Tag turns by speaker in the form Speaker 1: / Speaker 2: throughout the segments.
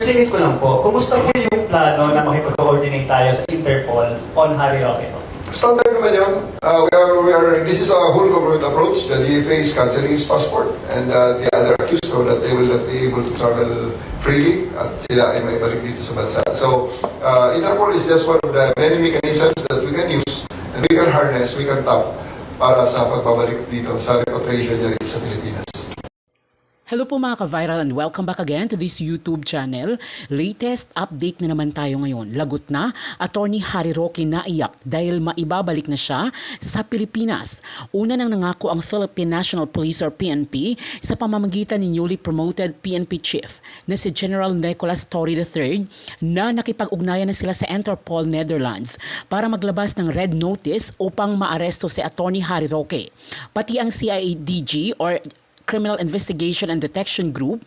Speaker 1: Singit ko lang po, kumusta po yung plano na makipag-coordinate tayo sa Interpol on Harry Roque?
Speaker 2: Standard naman yun. This is a whole government approach. The DFA is cancelling his passport and the other accused so that they will not be able to travel freely at sila ay maibalik dito sa bansa. So, Interpol is just one of the many mechanisms that we can use and we can harness, we can tap para sa pagbabalik dito sa repatriation niya dito sa Pilipinas.
Speaker 3: Hello po mga ka-viral and welcome back again to this YouTube channel. Latest update na naman tayo ngayon. Lagot na, Attorney Harry Roque naiyak dahil maibabalik na siya sa Pilipinas. Una nang nangako ang Philippine National Police or PNP sa pamamagitan ni newly promoted PNP Chief na si General Nicolas Torre III na nakipag-ugnayan na sila sa Interpol Netherlands para maglabas ng red notice upang maaresto si Attorney Harry Roque. Pati ang CIDG or Criminal Investigation and Detection Group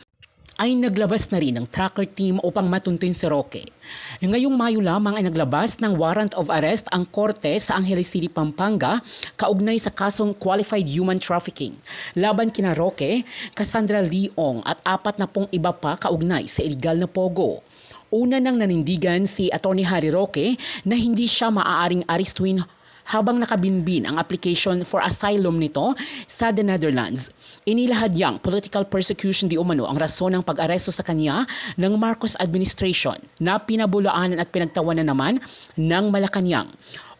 Speaker 3: ay naglabas na rin ng tracker team upang matuntin si Roque. Ngayong Mayo lamang ay naglabas ng warrant of arrest ang korte sa Angeles City, Pampanga kaugnay sa kasong qualified human trafficking laban kina Roque, Cassandra Leong at 40 iba pa kaugnay sa illegal na pogo. Una nang nanindigan si Attorney Harry Roque na hindi siya maaaring arestuin habang nakabinbin ang application for asylum nito sa the Netherlands. Inilahad yang political persecution di umano ang rason ng pag-aresto sa kanya ng Marcos administration na pinabulaanan at pinagtawanan naman ng Malacanang.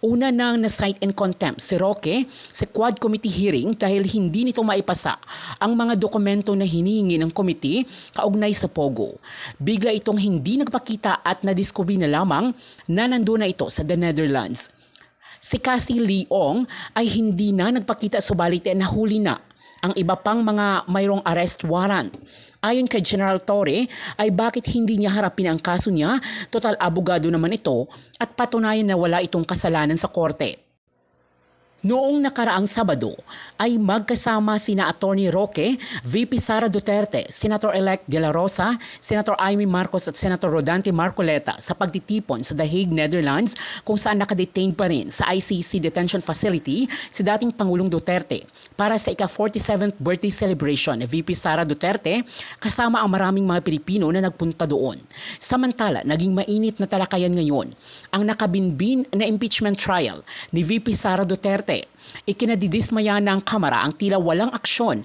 Speaker 3: Una nang na-cite in contempt si Roque sa Quad Committee hearing dahil hindi nito maipasa ang mga dokumento na hinihingi ng committee kaugnay sa Pogo. Bigla itong hindi nagpakita at nadiskubre na lamang na nandun na ito sa the Netherlands. Si Cassie Leong ay hindi na nagpakita subalit ay nahuli na ang iba pang mga mayroong arrest warrant. Ayon kay General Torre ay bakit hindi niya harapin ang kaso niya, total abogado naman ito at patunayan na wala itong kasalanan sa korte. Noong nakaraang Sabado ay magkasama sina Attorney Roque, VP Sara Duterte, Senator-elect De La Rosa, Senator Amy Marcos at Senator Rodante Marcoleta sa pagtitipon sa The Hague, Netherlands kung saan nakadetain pa rin sa ICC detention facility si dating Pangulong Duterte para sa ika-47th birthday celebration ni VP Sara Duterte kasama ang maraming mga Pilipino na nagpunta doon. Samantala, naging mainit na talakayan ngayon ang nakabinbin na impeachment trial ni VP Sara Duterte. Ikinadidismaya ng Kamara ang tila walang aksyon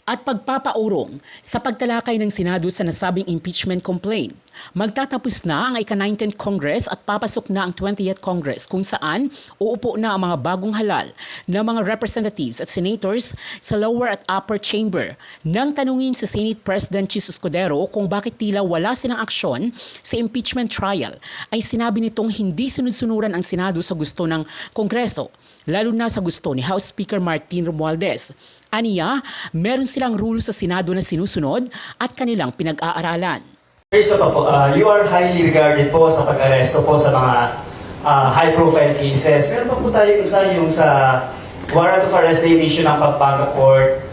Speaker 3: at pagpapaurong sa pagtalakay ng Senado sa nasabing impeachment complaint. Magtatapos na ang ika-19th Congress at papasok na ang 20th Congress kung saan uupo na ang mga bagong halal na mga representatives at senators sa lower at upper chamber. Nang tanungin sa Senate President Chis Escudero kung bakit tila wala silang aksyon sa impeachment trial, ay sinabi nitong hindi sunod-sunuran ang Senado sa gusto ng Kongreso, lalo na sa gusto ni House Speaker Martin Romualdez. Aniya, meron silang rules sa Senado na sinusunod at kanilang pinag-aaralan.
Speaker 1: First of all, you are highly regarded po sa pag-aresto po sa mga high-profile cases. Meron pa po tayo isa yung sa warrant of arrest na issue ng Pampanga Court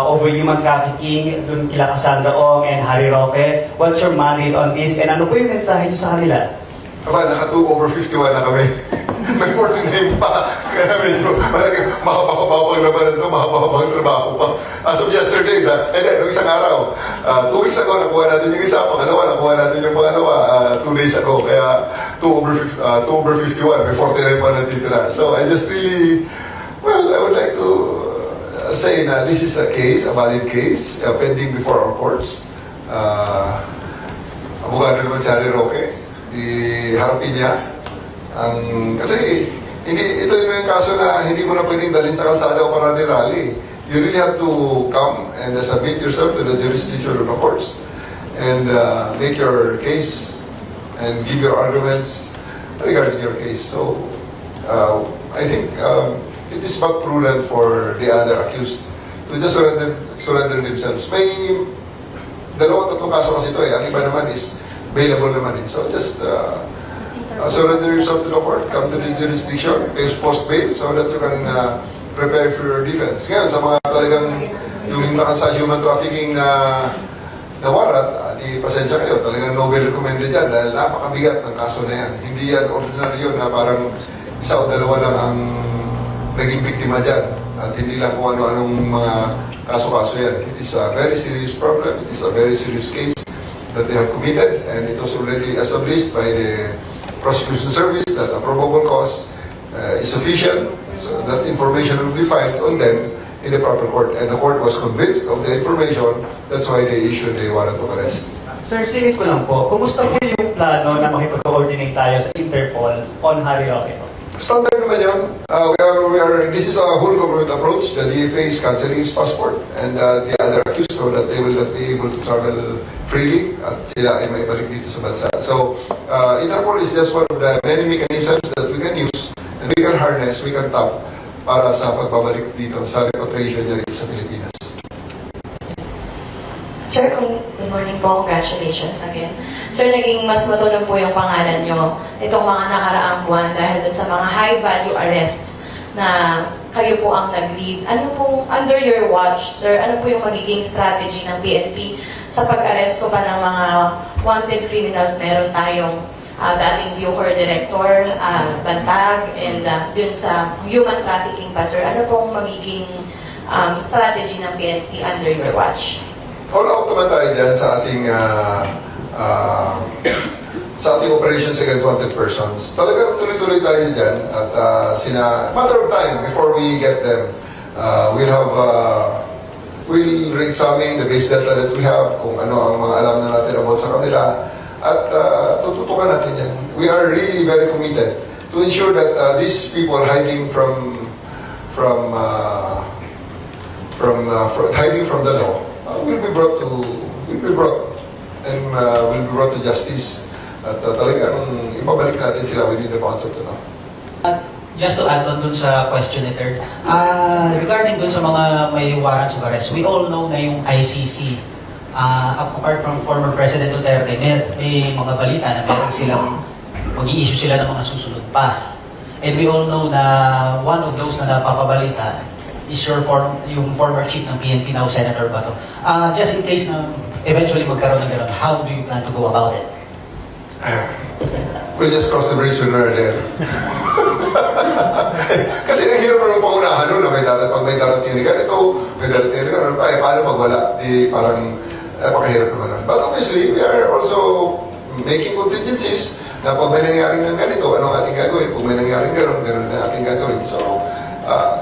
Speaker 1: over human trafficking dun kila Cassandra Ong and Harry Roque. What's your mandate on this? And ano po yung mensahe nyo sa kanila?
Speaker 2: Aba, naka-2 over 51 na kami. May 49 pa. Kaya medyo mahaba-haba pang labanan ito, mahaba-haba ang trabaho pa. As of yesterday, nung isang araw, 2 weeks ago, nakuha natin yung isa, pangalawa, nakuha natin yung pangalawa, 2 days ago. Kaya 2 over 51, may 49 pa natitira. So I just really, well, I would like to say na this is a case, a valid case, pending before our courts. Abogado naman si Harry Roque. Iharapin niya kasi ito yung kaso na hindi mo na pwedeng dalhin sa kalsada o para rally. You really have to come and submit yourself to the jurisdiction of the courts and make your case and give your arguments regarding your case. So I think it is not prudent for the other accused to just surrender themselves. May 2-3 kaso kasi ito Ang iba naman is available naman So just surrender yourself to the court, come to the jurisdiction, post bail so that you can prepare for your defense. Ngayon, sa mga talagang yung nakasa human trafficking na warrant, pasensya kayo, talagang Nobel recommended yan dahil napakabigat ng kaso na yan. Hindi yan ordinary yun na parang isa o dalawa lang ang naging biktima dyan at hindi lang kung ano-anong mga kaso-kaso yan. It is a very serious problem, it is a very serious case that they have committed, and it was already established by the prosecution service that a probable cause is sufficient, so that information will be filed on them in the proper court. And the court was convinced of the information, that's why they issued the warrant of arrest.
Speaker 1: Sir, silid ko lang po, kumusta po yung plano na makipag-coordinate tayo sa Interpol on Harry Roque po?
Speaker 2: Standard naman yan. This is a whole government approach. The DFA is cancelling his passport, and the other accused so that they will not be able to travel freely at sila ay maibalik dito sa bansa. So, Interpol is just one of the many mechanisms that we can use and we can harness, we can tap para sa pagbabalik dito sa repatriation niya rito sa Pilipinas.
Speaker 4: Sir, good morning po. Congratulations again. Sir, naging mas matunog po yung pangalan nyo itong mga nakaraang buwan dahil dun sa mga high-value arrests na kayo po ang nag-lead. Ano pong, under your watch, sir, ano po yung magiging strategy ng PNP sa pag-arrest ko pa ng mga wanted criminals? Meron tayong dating Bucor Director, Bantag, and dun sa human trafficking pa, sir. Ano pong magiging strategy ng PNP under your watch?
Speaker 2: All out naman tayo dyan sa ating operations against wanted persons. Talagang tuloy-tuloy tayo dyan at matter of time before we get them. We'll re-examine the base data that we have, kung ano ang mga alam na natin about sa kanila, at tututukan natin yan. We are really very committed to ensure that these people hiding from the law will be brought to justice, at talagang ibabalik natin sila within the bounds of the law.
Speaker 5: Just to add on dun sa question ni Third, regarding dun sa mga may warrants of arrest, we all know na yung ICC, apart from former President Duterte, may mga balita na meron silang mag-i-issue sila ng mga susunod pa. And we all know na one of those na napapabalita is yung former chief ng PNP, now Senator Bato. Just in case na eventually magkaroon ng gano'n, how do you plan to go about it?
Speaker 2: We'll just cross the bridge when we're there. Kasi nahihirap naman paunahan nun, pag may darating na ganito, may darating na ganito, ay paano pag wala? Di parang napakahirap naman nun. But obviously, we are also making contingencies na pag may nangyaring ng ganito, anong ating gagawin? Kung may nangyaring gano'n, gano'n na ating gagawin. So,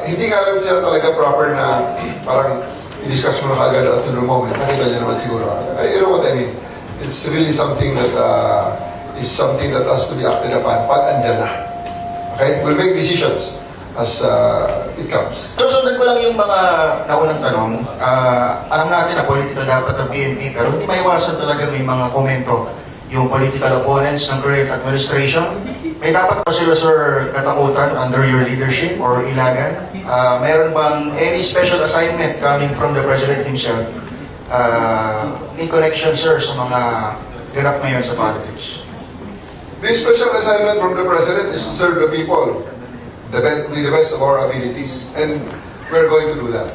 Speaker 2: hindi nga lang siya talaga proper na parang i-discuss mo na kagad at the moment. Nakita niya naman siguro. You know what I mean? It's really something that has to be acted upon pag andyan na. Okay? We'll make decisions as it comes.
Speaker 6: Susunod ko lang yung mga naunang tanong. Alam natin na political dapat ng PNP, pero hindi maiwasan talaga may mga komento yung political opponents ng current administration. May dapat pa sila, sir, katakutan under your leadership or ilagan? Meron bang any special assignment coming from the President himself in connection, sir, sa mga hirap ngayon sa politics?
Speaker 2: The special assignment from the President is to serve the people with the best of our abilities. And we're going to do that.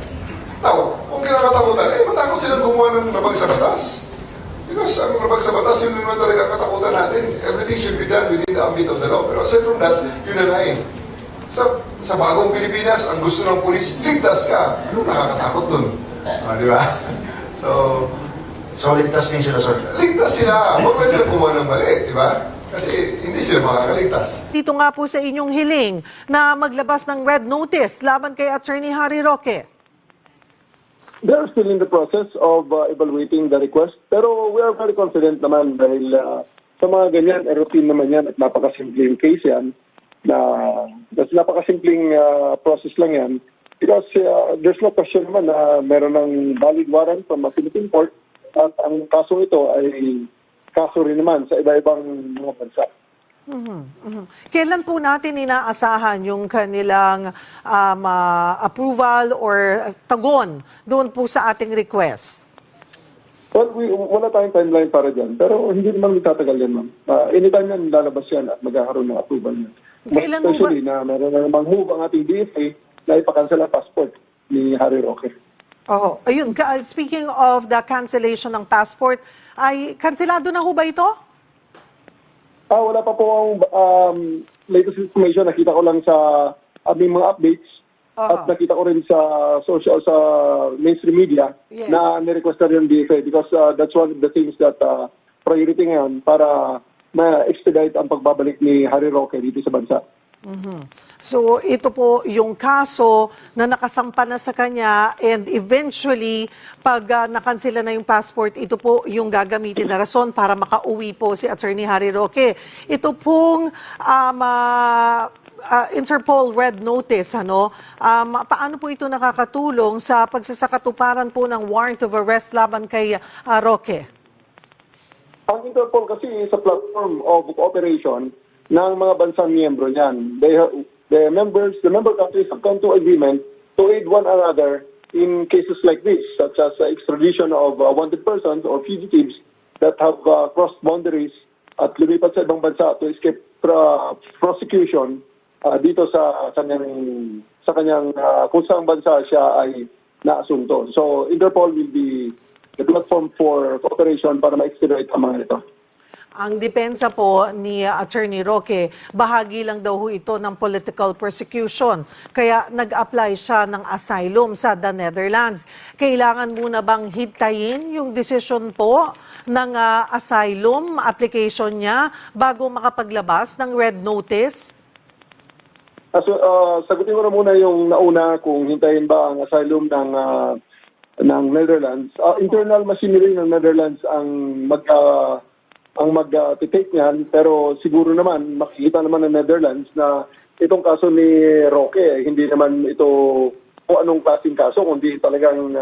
Speaker 2: Now, kung kinakatakutan, matakot silang gumawa ng labag sa batas. Because ang labag sa batas, yun naman talaga katakutan natin. Everything should be done within the ambit of the law. Pero aside from that, yun na nga eh. Sa bagong Pilipinas, ang gusto ng pulis, ligtas ka. Ano nakakatakot dun? Di ba?
Speaker 6: So, ligtas din sila, sir.
Speaker 2: Ligtas sila. Huwag na sila gumawa ng mali, di ba? Kasi hindi sila makakaligtas.
Speaker 7: Dito nga po sa inyong hiling na maglabas ng red notice laban kay Attorney Harry Roque.
Speaker 8: They are still in the process of evaluating the request. Pero we are very confident naman dahil sa mga ganyan, routine naman yan at napakasimpleng case yan. Napakasimpleng process lang yan. Because there's no question naman na meron ng valid warrant from a Philippine court at ang kasong ito ay kaso rin naman sa iba-ibang mga bansa.
Speaker 7: Kailan po natin inaasahan yung kanilang approval or tagon doon po sa ating request?
Speaker 8: Well, wala tayong timeline para dyan. Pero hindi naman tatagal yan, ma'am. Anytime yan, lalabas yan at magkakaroon ng approval yan.
Speaker 7: Kailan mo
Speaker 8: Especially na meron na namang move ang ating DFA na ipakansel ang passport ni Harry Roque.
Speaker 7: Oh, ayun. Speaking of the cancellation ng passport, ay kanselado na ho ba ito?
Speaker 8: Wala pa po ang latest information. Nakita ko lang sa aming mga updates at nakita ko rin sa mainstream media
Speaker 7: Yes.
Speaker 8: na nirequest na rin ng DFA because that's one of the things that priority ngayon para ma-expedite ang pagbabalik ni Harry Roque dito sa bansa.
Speaker 7: So ito po yung kaso na nakasampa na sa kanya and eventually pag nakansela na yung passport, ito po yung gagamitin na rason para makauwi po si Attorney Harry Roque. Ito pong Interpol Red Notice, paano po ito nakakatulong sa pagsasakatuparan po ng warrant of arrest laban kay Roque?
Speaker 8: Ang Interpol kasi is a platform of cooperation ng mga bansang miyembro niyan. The member countries have come to agreement to aid one another in cases like this, such as extradition of wanted persons or fugitives that have crossed boundaries at lumipat sa ibang bansa to escape prosecution dito sa kanyang kung saan bansa siya ay naasunto. So Interpol will be the platform for cooperation para ma-expedite ang mga ito.
Speaker 7: Ang depensa po ni Attorney Roque, bahagi lang daw ho ito ng political persecution. Kaya nag-apply siya ng asylum sa the Netherlands. Kailangan muna bang hintayin yung decision po ng asylum application niya bago makapaglabas ng red notice?
Speaker 8: Sagutin ko na muna yung nauna kung hintayin ba ang asylum ng Netherlands. Internal machinery ng Netherlands ang mag-take niyan, pero siguro naman makikita naman ng Netherlands na itong kaso ni Roque, hindi naman ito o anong klaseng kaso, kundi talagang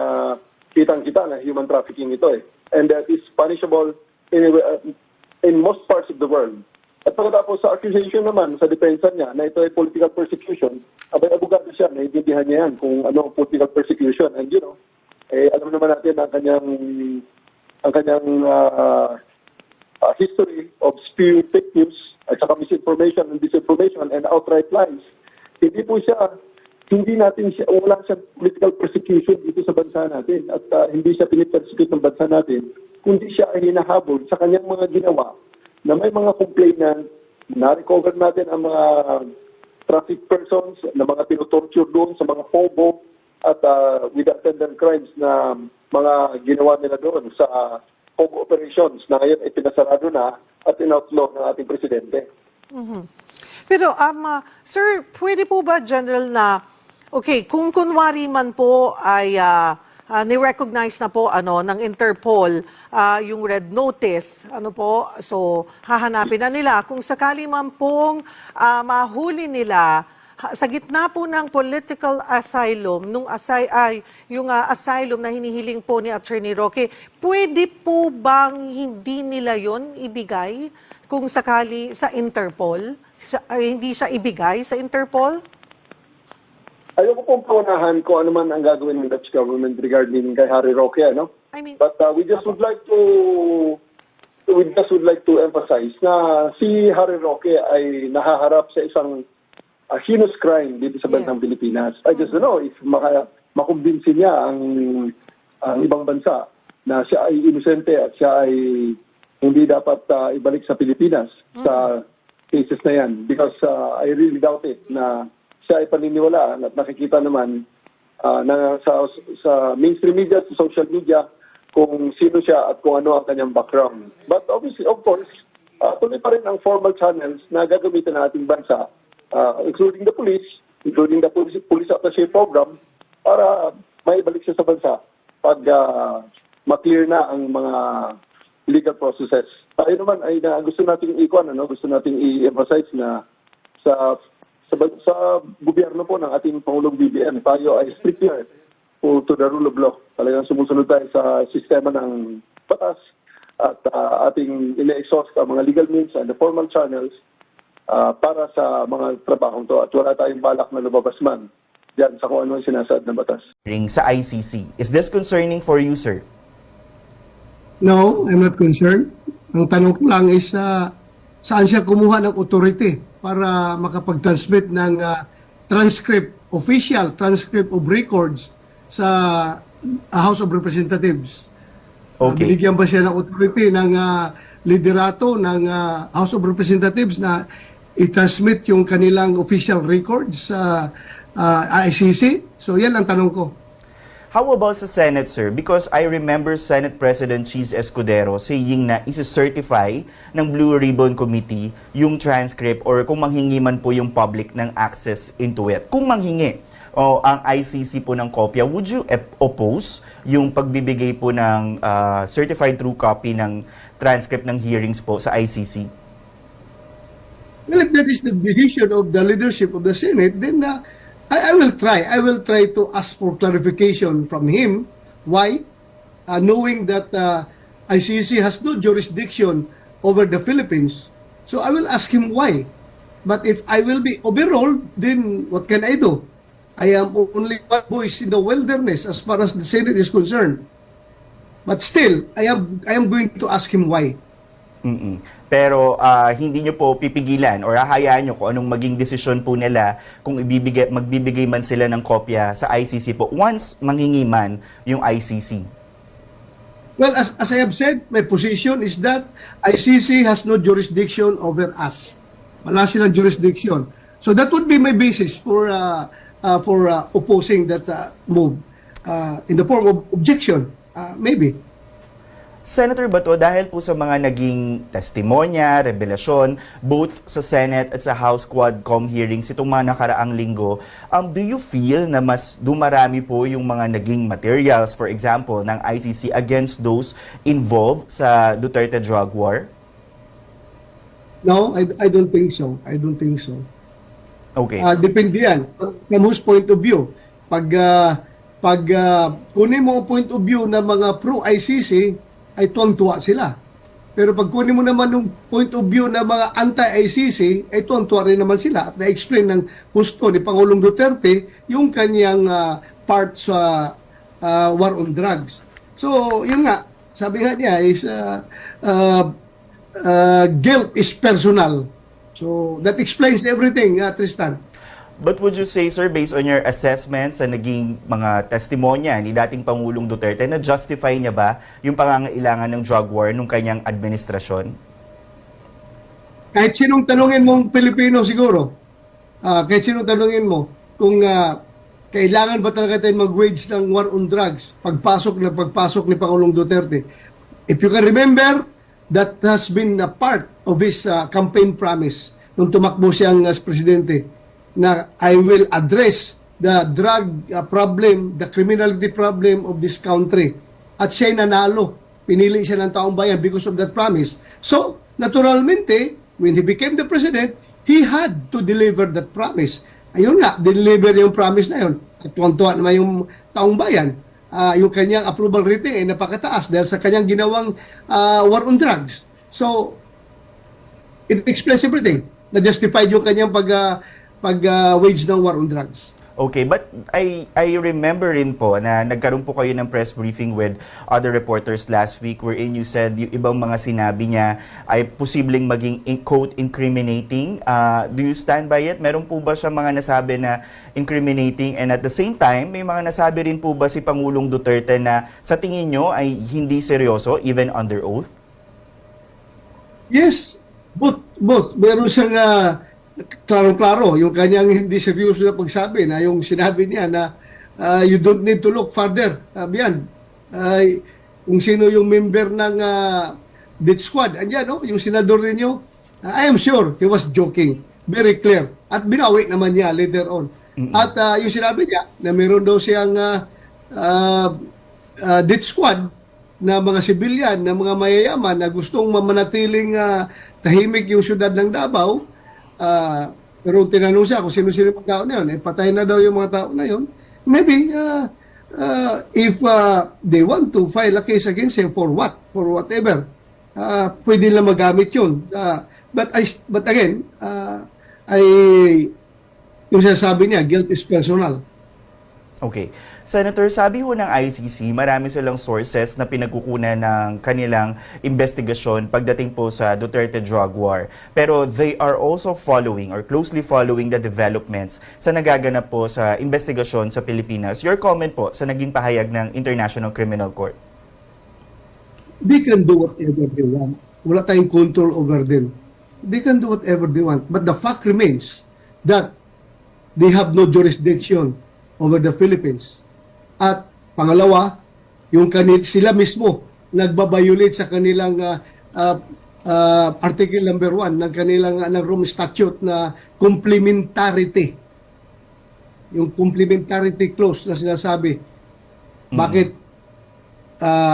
Speaker 8: kitang-kita na human trafficking ito eh. And that is punishable in most parts of the world. At pagkatapos sa accusation naman, sa depensa niya, na ito ay political persecution, abay abogado siya, naiintindihan niya yan kung ano political persecution. And you know, alam naman natin ang kanyang history of spewing fake news at saka misinformation and disinformation and outright lies. Wala siyang political persecution dito sa bansa natin at hindi siya pinipersecute ng bansa natin, kundi siya ay hinahabol sa kanyang mga ginawa na may mga complainant, na-recover natin ang mga traffic persons, na mga tinutorture doon sa mga POBO at with attendant crimes na mga ginawa nila doon sa POBO operations na ngayon ay pinasarado na at in-outlaw ng ating presidente.
Speaker 7: Pero, sir, pwede po ba, General, na, okay, kung kunwari man po ay ni-recognize na po ng Interpol yung red notice, so hahanapin na nila. Kung sakali man pong mahuli nila, sa gitna po ng political asylum, yung asylum na hinihiling po ni Attorney Roque, pwede po bang hindi nila yon ibigay kung sakali sa Interpol? Hindi siya ibigay sa Interpol?
Speaker 8: Ayoko pong paunahan kung ano man ang gagawin ng Dutch government regarding kay Harry Roque, But we just would like to emphasize na si Harry Roque ay nahaharap sa isang heinous crime dito sa bansang Pilipinas. I just don't know if makumbinsi niya ang ibang bansa na siya ay inosente at siya ay hindi dapat ibalik sa Pilipinas sa cases na yan. Because I really doubt it na siya ay paniniwalaan at nakikita naman sa mainstream media, sa social media, kung sino siya at kung ano ang kanyang background. But obviously, of course, tuloy pa rin ang formal channels na gagamitin ng ating bansa, including the police police attaché program, para maibalik siya sa bansa pag ma-clear na ang mga legal processes. Tayo naman ay gusto nating gusto nating i-emphasize na sa gobyerno po ng ating Pangulong BBM, tayo ay stricter to the rule of law. Talagang sumusunod tayo sa sistema ng batas at ating ine-exhaust ang mga legal means and the formal channels para sa mga trabahong to. At wala tayong balak na lumabas man diyan sa kung ano ang sinasaad ng batas.
Speaker 9: Sa ICC. Is this concerning for you, sir?
Speaker 10: No, I'm not concerned. Ang tanong ko lang is saan siya kumuha ng authority para makapag-transmit ng official transcript of records sa House of Representatives.
Speaker 9: Okay.
Speaker 10: Binigyan ba siya ng authority ng liderato ng House of Representatives na i-transmit yung kanilang official records sa ICC? So yan ang tanong ko.
Speaker 9: How about sa Senate, sir? Because I remember Senate President Cheese Escudero saying na isi-certify ng Blue Ribbon Committee yung transcript or kung manghingi man po yung public ng access into it. Kung manghingi o ang ICC po ng kopya, would you oppose yung pagbibigay po ng certified true copy ng transcript ng hearings po sa ICC?
Speaker 10: Well, if that is the decision of the leadership of the Senate, then I will try. I will try to ask for clarification from him. Why? Knowing that ICC has no jurisdiction over the Philippines. So I will ask him why. But if I will be overruled, then what can I do? I am only one voice in the wilderness as far as the Senate is concerned. But still, I am going to ask him why.
Speaker 9: Pero hindi nyo po pipigilan or hahayaan nyo kung anong maging desisyon po nila kung magbibigay man sila ng kopya sa ICC po once manghingi man yung ICC.
Speaker 10: Well, as I have said, my position is that ICC has no jurisdiction over us. Wala silang jurisdiction. So that would be my basis for opposing that move in the form of objection, maybe.
Speaker 9: Senator Bato, dahil po sa mga naging testimonya, revelasyon, both sa Senate at sa House Quadcom hearings itong mga nakaraang linggo, do you feel na mas dumarami po yung mga naging materials, for example, ng ICC against those involved sa Duterte drug war?
Speaker 10: No, I don't think so. I don't think so.
Speaker 9: Okay.
Speaker 10: Depende yan. From whose point of view? Pag kunin mo ang point of view ng mga pro-ICC, ay tuwang-tuwa sila. Pero pag kunin mo naman yung point of view ng mga anti-ICC, ay tuwang-tuwa rin naman sila. At na-explain ng gusto ni Pangulong Duterte yung kanyang part sa war on drugs. So, yun nga, sabi nga niya is guilt is personal. So, that explains everything, Tristan.
Speaker 9: But would you say, sir, based on your assessment sa naging mga testimonya ni dating Pangulong Duterte, na justify niya ba yung pangangailangan ng drug war nung kanyang administrasyon?
Speaker 10: Kahit sinong tanungin mong Pilipino siguro, kahit sinong tanungin mo, kung kailangan ba talaga tayo mag-wage ng war on drugs, pagpasok ni Pangulong Duterte. If you can remember, that has been a part of his campaign promise nung tumakbo siyang as presidente, na I will address the drug problem, the criminality problem of this country. At siya'y nanalo. Pinili siya ng taong bayan because of that promise. So, naturalmente, when he became the president, he had to deliver that promise. Ayun nga, deliver yung promise na yun. At tuwan-tuwa naman yung taong bayan. Yung kanyang approval rating ay napakataas dahil sa kanyang ginawang war on drugs. So, it explains everything. Na-justified yung kanyang pag-wage ng war on drugs.
Speaker 9: Okay, but I remember rin po na nagkaroon po kayo ng press briefing with other reporters last week wherein you said yung ibang mga sinabi niya ay posibleng maging quote incriminating. Do you stand by it? Meron po ba siya mga nasabi na incriminating, and at the same time may mga nasabi rin po ba si Pangulong Duterte na sa tingin nyo ay hindi seryoso even under oath?
Speaker 10: Yes, but meron siyang klaro-klaro yung kanyang hindi seryoso na pagsabi na yung sinabi niya na you don't need to look further. Yan. Kung sino yung member ng death squad, andyan, no? Yung senador ninyo, I am sure he was joking. Very clear. At binawi naman niya later on. At yung sinabi niya na meron daw siyang death squad na mga sibilyan, na mga mayayaman na gustong mamanatiling tahimik yung syudad ng Davao. Pero tinanong siya kung sino-sino yung tao na yun, patay na daw yung mga tao na yun. Maybe, if they want to file a case against him for what? For whatever. Pwede lang magamit yun. But again, yung sinasabi niya, guilt is personal.
Speaker 9: Okay. Senator, sabi ho ng ICC, marami silang sources na pinagkukunan ng kanilang investigasyon pagdating po sa Duterte drug war. Pero they are also following or closely following the developments sa nagaganap po sa investigasyon sa Pilipinas. Your comment po sa naging pahayag ng International Criminal Court.
Speaker 10: They can do whatever they want. Wala tayong control over them. They can do whatever they want. But the fact remains that they have no jurisdiction over the Philippines. At Pangalawa, yung sila mismo nagbabiolate sa kanilang Article number 1 ng kanilang ng Rome Statute na complementarity. Yung complementarity clause na sinasabi. Bakit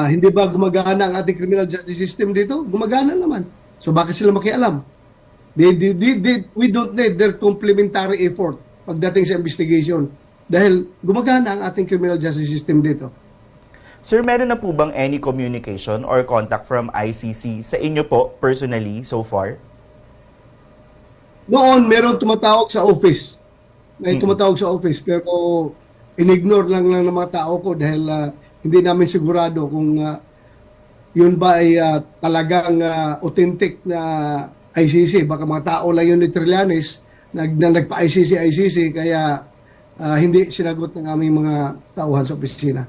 Speaker 10: hindi ba gumagana ang ating criminal justice system dito? Gumagana naman. So bakit sila makialam? We don't need their complementary effort pagdating sa investigation dahil gumagana ang ating criminal justice system dito.
Speaker 9: Sir, meron na po bang any communication or contact from ICC sa inyo po personally so far?
Speaker 10: Noon, meron tumatawag sa office. May tumatawag sa office pero inignore lang ng mga tao ko dahil hindi namin sigurado kung yun ba ay talagang authentic na ICC. Baka mga tao lang yun ni Trillanes na nagpa-ICC kaya hindi sinagot ng aming mga tauhan sa opisina.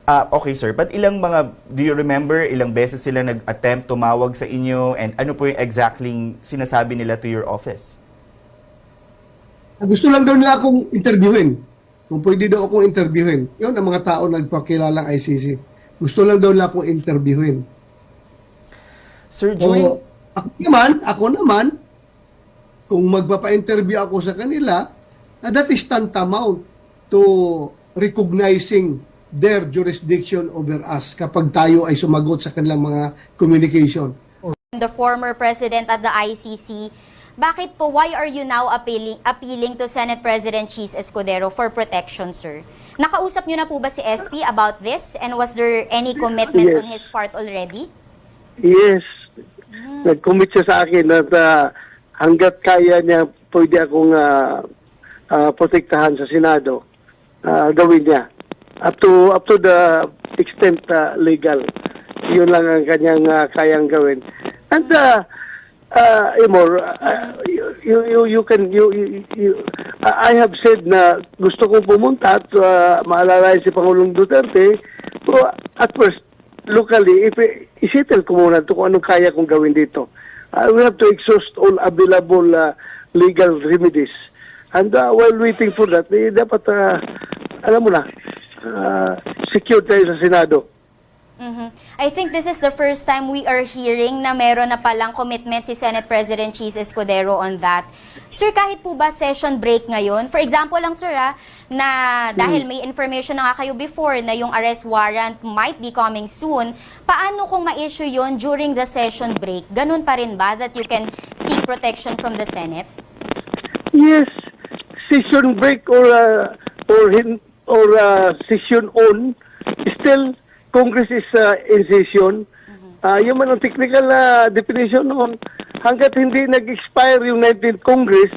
Speaker 9: Okay sir, but do you remember ilang beses sila nag-attempt tumawag sa inyo and ano po yung exactly sinasabi nila to your office?
Speaker 10: Gusto lang daw nila akong interviewin. Kung pwede daw akong interviewin. Yun ang mga tao nagpakilalang ICC. Gusto lang daw nila akong interviewin.
Speaker 9: Sir,
Speaker 10: So, ako naman, kung magpapa-interview ako sa kanila, that is tantamount to recognizing their jurisdiction over us kapag tayo ay sumagot sa kanilang mga communication.
Speaker 11: The former president at the ICC, bakit po, why are you now appealing to Senate President Cheese Escudero for protection, sir? Nakausap niyo na po ba si SP about this? And was there any commitment
Speaker 8: Yes.
Speaker 11: on his part already?
Speaker 8: Yes. Nag-commit siya sa akin at hanggat kaya niya, pwede akong protektahan sa Senado. Gawin niya. Up to the extent legal. Yun lang ang kanyang kayang gawin. And Imor, I have said na gusto kong pumunta at maalala si Pangulong Duterte. So, at first, locally, isettle ko muna ito kung anong kaya kong gawin dito. We have to exhaust all available legal remedies. And while waiting for that, dapat, alam mo na, secure tayo sa Senado.
Speaker 11: I think this is the first time we are hearing na meron na palang commitment si Senate President Cheese Escudero on that. Sir, kahit po ba session break ngayon? For example lang, sir, na dahil may information na nga kayo before na yung arrest warrant might be coming soon, paano kung ma-issue yun during the session break? Ganun pa rin ba that you can seek protection from the Senate?
Speaker 8: Yes, session break or session on, still Congress is in session. Yung man ang technical definition noon, hanggat hindi nag-expire yung 19th Congress,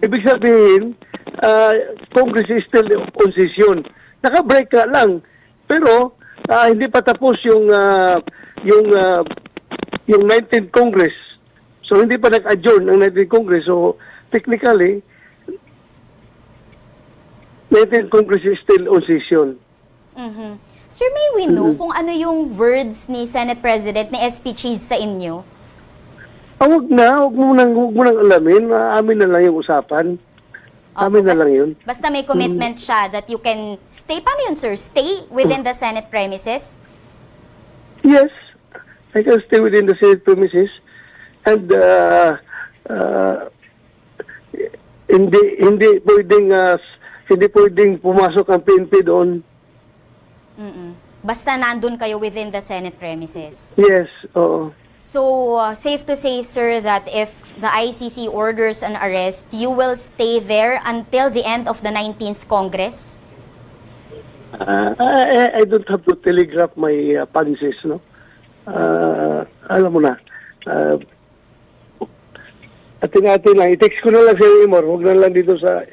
Speaker 8: ibig sabihin, Congress is still on session. Naka-break ka lang, pero hindi pa tapos yung 19th Congress. So hindi pa nag-adjourn ang 19th Congress. So technically, 19th Congress is still on session.
Speaker 11: Sir, may we know kung ano yung words ni Senate President ni SP Cheese sa inyo?
Speaker 8: Huwag mo nang alamin. Amin na lang yung usapan. Amin na lang yun.
Speaker 11: Basta may commitment siya that you can stay, paano yun, sir? Stay within the Senate premises?
Speaker 8: Yes, I can stay within the Senate premises. And hindi pwedeng pumasok ang PNP doon.
Speaker 11: Basta nandun kayo within the Senate premises.
Speaker 8: Yes, oo.
Speaker 11: So, safe to say, sir, that if the ICC orders an arrest, you will stay there until the end of the 19th Congress?
Speaker 8: I don't have to telegraph my panses, no? Alam mo na. Atin lang. I-text ko na lang sa iyo, Imor. Huwag na lang dito sa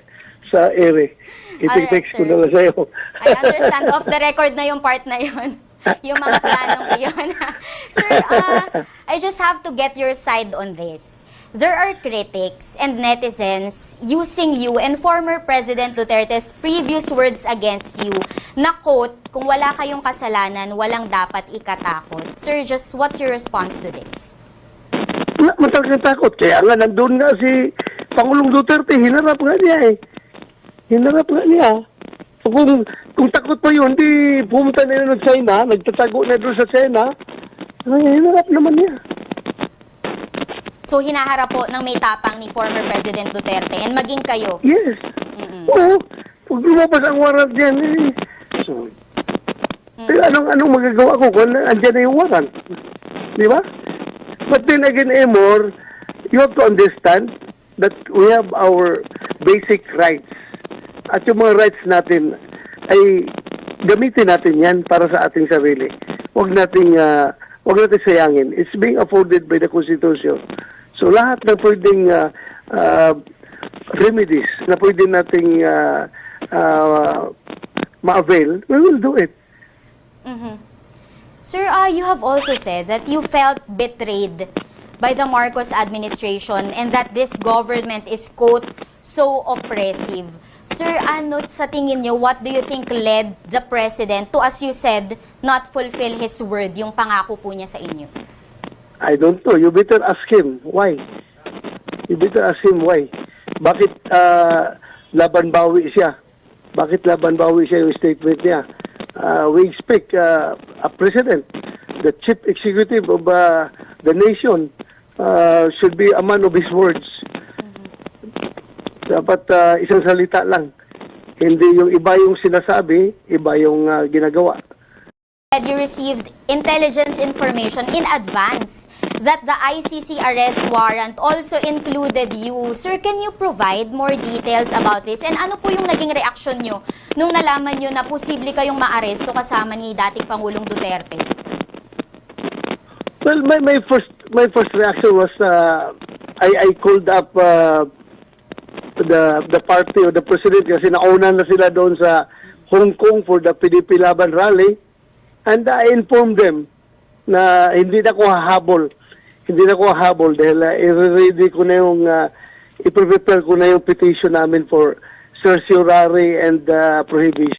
Speaker 8: ere. I-text ko na lang sa iyo.
Speaker 11: I understand. Off the record na yung part na yun. Yung mga planong yun. Sir, I just have to get your side on this. There are critics and netizens using you and former President Duterte's previous words against you na quote, kung wala kayong kasalanan, walang dapat ikatakot. Sir, just what's your response to this?
Speaker 8: Matagal takot. Kaya nga nandun nga si Pangulong Duterte, hinarap nga niya. So kung
Speaker 10: Kung takot pa yun, di pumunta na yun ng China, nagtatago na doon sa China, ay, hinarap naman niya.
Speaker 11: So hinaharap po ng may tapang ni former President Duterte and maging kayo.
Speaker 10: Yes.
Speaker 11: Mm-mm.
Speaker 10: Oo. Pag lumabas ang warrant yan, eh. So, anong magagawa ko kung andyan na yung warrant? Di ba? But then again, Emor, you have to understand that we have our basic rights. At yung mga rights natin ay gamitin natin yan para sa ating sarili. Huwag nating sayangin. It's being afforded by the Constitution. So lahat ng pwedeng remedies na pwede nating ma-avail, we will do it.
Speaker 11: Mhm. Sir, you have also said that you felt betrayed by the Marcos administration and that this government is, quote, so oppressive. Sir, ano sa tingin niyo, what do you think led the President to, as you said, not fulfill his word, yung pangako po niya sa inyo?
Speaker 10: I don't know. You better ask him. Why? You better ask him why. Bakit laban bawi siya? Bakit laban bawi siya yung statement niya? We expect a president, the chief executive of the nation, should be a man of his words. Dapat isang salita lang. Hindi yung iba yung sinasabi, iba yung ginagawa.
Speaker 11: You received intelligence information in advance that the ICC arrest warrant also included you. Sir, can you provide more details about this? And ano po yung naging reaksyon nyo nung nalaman nyo na posible kayong maaresto kasama ni dating Pangulong Duterte?
Speaker 10: Well, my first reaction was I called up the party or the president kasi nauna na sila doon sa Hong Kong for the PDP Laban rally. And I informed them na hindi na ko hahabol. Hindi na ko hahabol dahil i-ready ko na yung, i-prepare ko na yung petition namin for certiorari and prohibition.